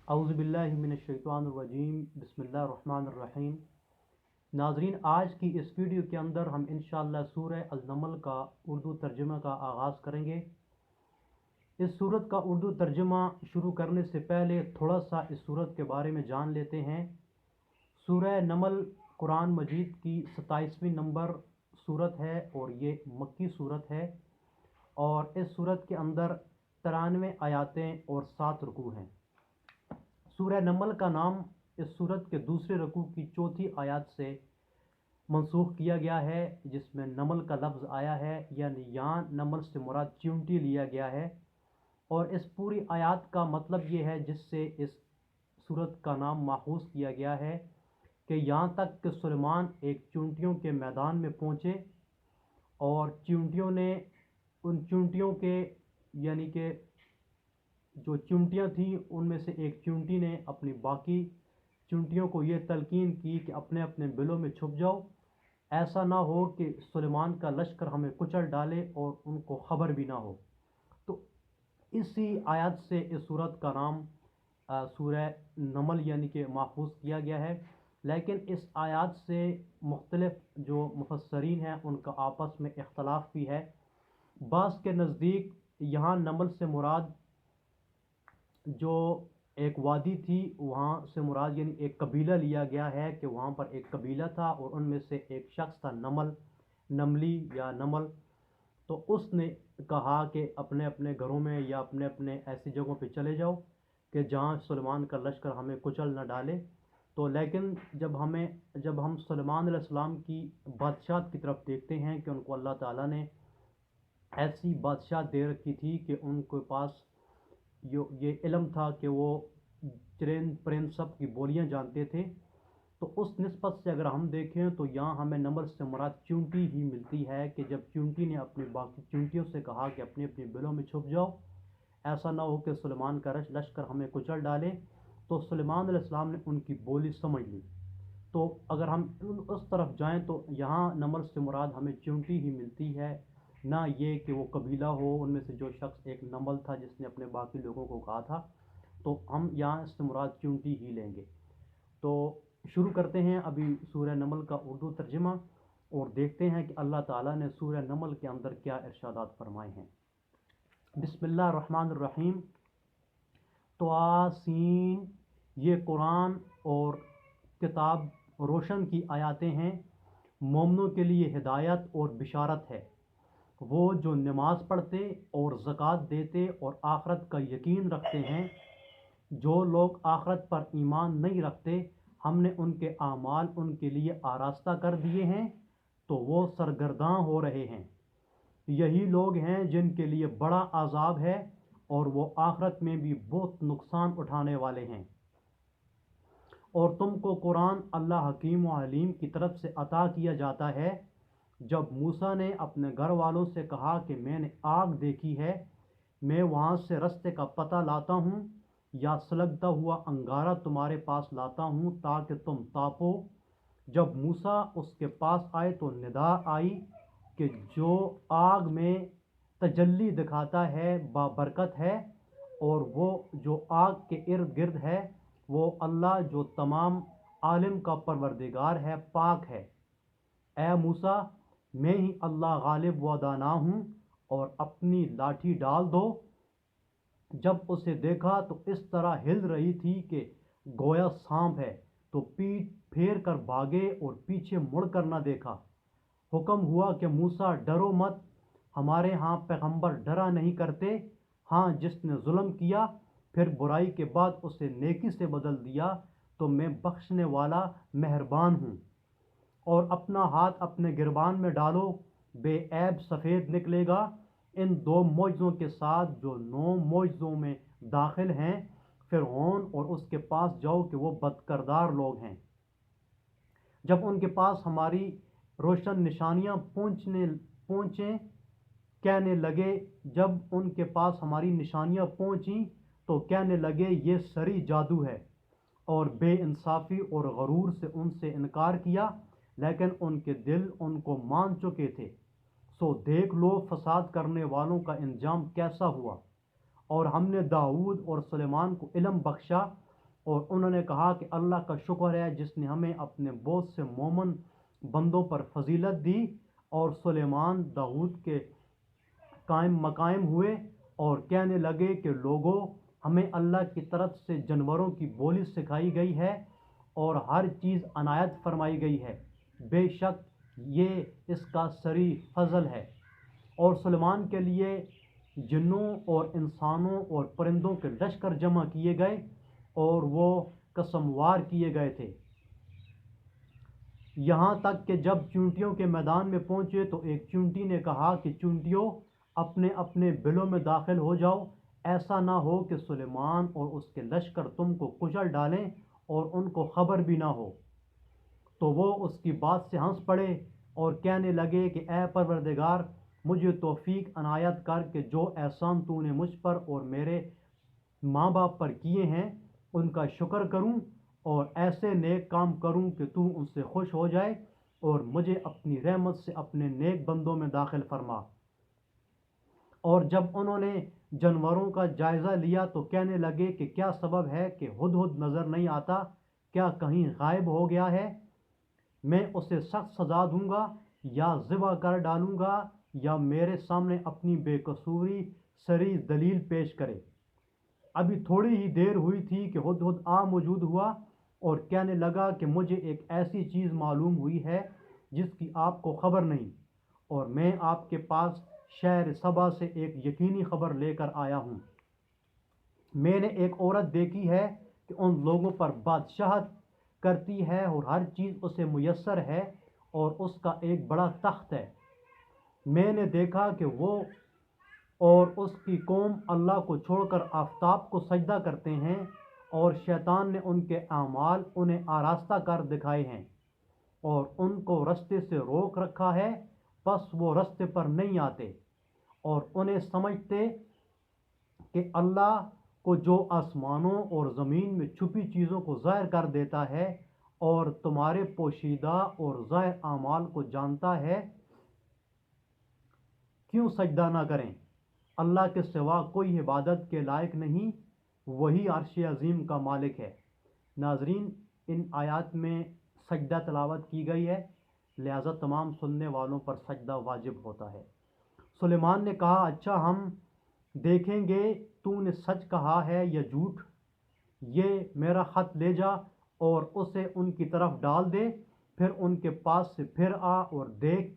اعوذ باللہ من الشیطان الرجیم بسم اللہ الرحمن الرحیم۔ ناظرین، آج کی اس ویڈیو کے اندر ہم انشاءاللہ سورہ النمل کا اردو ترجمہ کا آغاز کریں گے۔ اس سورت کا اردو ترجمہ شروع کرنے سے پہلے تھوڑا سا اس سورت کے بارے میں جان لیتے ہیں۔ سورہ نمل قرآن مجید کی 27ویں نمبر سورت ہے اور یہ مکی سورت ہے، اور اس سورت کے اندر 93 آیاتیں اور 7 رکوع ہیں۔ سورہ نمل کا نام اس سورت کے دوسرے رکوع کی چوتھی آیات سے منسوخ کیا گیا ہے، جس میں نمل کا لفظ آیا ہے، یعنی یہاں نمل سے مراد چیونٹی لیا گیا ہے، اور اس پوری آیات کا مطلب یہ ہے جس سے اس سورت کا نام ماخوذ کیا گیا ہے کہ یہاں تک کہ سلیمان ایک چونٹیوں کے میدان میں پہنچے اور چونٹیوں نے ان چونٹیوں کے یعنی کہ جو چونٹیاں تھیں ان میں سے ایک چونٹی نے اپنی باقی چونٹیوں کو یہ تلقین کی کہ اپنے اپنے بلوں میں چھپ جاؤ، ایسا نہ ہو کہ سلیمان کا لشکر ہمیں کچل ڈالے اور ان کو خبر بھی نہ ہو۔ تو اسی آیات سے اس سورت کا نام سورہ نمل یعنی کہ ماخوذ کیا گیا ہے، لیکن اس آیات سے مختلف جو مفسرین ہیں ان کا آپس میں اختلاف بھی ہے۔ بعض کے نزدیک یہاں نمل سے مراد جو ایک وادی تھی وہاں سے مراد یعنی ایک قبیلہ لیا گیا ہے کہ وہاں پر ایک قبیلہ تھا اور ان میں سے ایک شخص تھا نمل، نملی یا نمل، تو اس نے کہا کہ اپنے اپنے گھروں میں یا اپنے اپنے ایسی جگہوں پہ چلے جاؤ کہ جہاں سلیمان کا لشکر ہمیں کچل نہ ڈالے۔ تو لیکن جب ہم سلیمان علیہ السلام کی بادشاہت کی طرف دیکھتے ہیں کہ ان کو اللہ تعالیٰ نے ایسی بادشاہت دے رکھی تھی کہ ان کے پاس یہ علم تھا کہ وہ چرند پرند سب کی بولیاں جانتے تھے، تو اس نسبت سے اگر ہم دیکھیں تو یہاں ہمیں نمل سے مراد چونٹی ہی ملتی ہے کہ جب چونٹی نے اپنی باقی چونٹیوں سے کہا کہ اپنی اپنی بلوں میں چھپ جاؤ، ایسا نہ ہو کہ سلیمان کا لشکر ہمیں کچل ڈالے، تو سلیمان علیہ السلام نے ان کی بولی سمجھ لی۔ تو اگر ہم اس طرف جائیں تو یہاں نمل سے مراد ہمیں چونٹی ہی ملتی ہے، نہ یہ کہ وہ قبیلہ ہو ان میں سے جو شخص ایک نمل تھا جس نے اپنے باقی لوگوں کو کہا تھا، تو ہم یہاں اس سے مراد چونٹی ہی لیں گے۔ تو شروع کرتے ہیں ابھی سورہ نمل کا اردو ترجمہ اور دیکھتے ہیں کہ اللہ تعالیٰ نے سورہ نمل کے اندر کیا ارشادات فرمائے ہیں۔ بسم اللہ الرحمن الرحیم۔ طاسین، یہ قرآن اور کتاب روشن کی آیاتیں ہیں، مومنوں کے لیے ہدایت اور بشارت ہے۔ وہ جو نماز پڑھتے اور زکوٰۃ دیتے اور آخرت کا یقین رکھتے ہیں۔ جو لوگ آخرت پر ایمان نہیں رکھتے ہم نے ان کے اعمال ان کے لیے آراستہ کر دیے ہیں، تو وہ سرگرداں ہو رہے ہیں۔ یہی لوگ ہیں جن کے لیے بڑا عذاب ہے اور وہ آخرت میں بھی بہت نقصان اٹھانے والے ہیں۔ اور تم کو قرآن اللہ حکیم و علیم کی طرف سے عطا کیا جاتا ہے۔ جب موسیٰ نے اپنے گھر والوں سے کہا کہ میں نے آگ دیکھی ہے، میں وہاں سے رستے کا پتہ لاتا ہوں یا سلگتا ہوا انگارہ تمہارے پاس لاتا ہوں تاکہ تم تاپو۔ جب موسیٰ اس کے پاس آئے تو ندا آئی کہ جو آگ میں تجلی دکھاتا ہے بابرکت ہے، اور وہ جو آگ کے ارد گرد ہے وہ اللہ جو تمام عالم کا پروردگار ہے، پاک ہے۔ اے موسیٰ، میں ہی اللہ غالب و دانا ہوں، اور اپنی لاٹھی ڈال دو۔ جب اسے دیکھا تو اس طرح ہل رہی تھی کہ گویا سانپ ہے، تو پیٹھ پھیر کر بھاگے اور پیچھے مڑ کر نہ دیکھا۔ حکم ہوا کہ موسیٰ ڈرو مت، ہمارے ہاں پیغمبر ڈرا نہیں کرتے، ہاں جس نے ظلم کیا پھر برائی کے بعد اسے نیکی سے بدل دیا تو میں بخشنے والا مہربان ہوں۔ اور اپنا ہاتھ اپنے گربان میں ڈالو، بے عیب سفید نکلے گا، ان 2 معجزوں کے ساتھ جو 9 معجزوں میں داخل ہیں۔ فرعون اور اس کے پاس جاؤ کہ وہ بدکردار لوگ ہیں۔ جب ان کے پاس ہماری روشن نشانیاں پہنچیں کہنے لگے جب ان کے پاس ہماری نشانیاں پہنچیں تو کہنے لگے یہ سری جادو ہے، اور بے انصافی اور غرور سے ان سے انکار کیا، لیکن ان کے دل ان کو مان چکے تھے۔ سو دیکھ لو فساد کرنے والوں کا انجام کیسا ہوا۔ اور ہم نے داؤد اور سلیمان کو علم بخشا اور انہوں نے کہا کہ اللہ کا شکر ہے جس نے ہمیں اپنے بہت سے مومن بندوں پر فضیلت دی، اور سلیمان داؤد کے قائم مقام ہوئے اور کہنے لگے کہ لوگوں، ہمیں اللہ کی طرف سے جانوروں کی بولی سکھائی گئی ہے اور ہر چیز عنایت فرمائی گئی ہے، بے شک یہ اس کا سری فضل ہے۔ اور سلیمان کے لیے جنوں اور انسانوں اور پرندوں کے لشکر جمع کیے گئے اور وہ قسم وار کیے گئے تھے، یہاں تک کہ جب چونٹیوں کے میدان میں پہنچے تو ایک چونٹی نے کہا کہ چونٹیوں، اپنے اپنے بلوں میں داخل ہو جاؤ، ایسا نہ ہو کہ سلیمان اور اس کے لشکر تم کو کچل ڈالیں اور ان کو خبر بھی نہ ہو۔ تو وہ اس کی بات سے ہنس پڑے اور کہنے لگے کہ اے پروردگار، مجھے توفیق عنایت کر کہ جو احسان تو نے مجھ پر اور میرے ماں باپ پر کیے ہیں ان کا شکر کروں اور ایسے نیک کام کروں کہ تو ان سے خوش ہو جائے، اور مجھے اپنی رحمت سے اپنے نیک بندوں میں داخل فرما۔ اور جب انہوں نے جانوروں کا جائزہ لیا تو کہنے لگے کہ کیا سبب ہے کہ ہدہد نظر نہیں آتا، کیا کہیں غائب ہو گیا ہے؟ میں اسے سخت سزا دوں گا یا ذبح کر ڈالوں گا یا میرے سامنے اپنی بے قصوری سری دلیل پیش کرے۔ ابھی تھوڑی ہی دیر ہوئی تھی کہ ہدہد موجود ہوا اور کہنے لگا کہ مجھے ایک ایسی چیز معلوم ہوئی ہے جس کی آپ کو خبر نہیں، اور میں آپ کے پاس شہر سبا سے ایک یقینی خبر لے کر آیا ہوں۔ میں نے ایک عورت دیکھی ہے کہ ان لوگوں پر بادشاہت کرتی ہے اور ہر چیز اسے میسر ہے اور اس کا ایک بڑا تخت ہے۔ میں نے دیکھا کہ وہ اور اس کی قوم اللہ کو چھوڑ کر آفتاب کو سجدہ کرتے ہیں، اور شیطان نے ان کے اعمال انہیں آراستہ کر دکھائے ہیں اور ان کو رستے سے روک رکھا ہے، پس وہ رستے پر نہیں آتے، اور انہیں سمجھتے کہ اللہ کو جو آسمانوں اور زمین میں چھپی چیزوں کو ظاہر کر دیتا ہے اور تمہارے پوشیدہ اور ظاہر اعمال کو جانتا ہے، کیوں سجدہ نہ کریں؟ اللہ کے سوا کوئی عبادت کے لائق نہیں، وہی عرش عظیم کا مالک ہے۔ ناظرین، ان آیات میں سجدہ تلاوت کی گئی ہے، لہذا تمام سننے والوں پر سجدہ واجب ہوتا ہے۔ سلیمان نے کہا، اچھا ہم دیکھیں گے تو نے سچ کہا ہے یا جھوٹ، یہ میرا خط لے جا اور اسے ان کی طرف ڈال دے، پھر ان کے پاس سے پھر آ اور دیکھ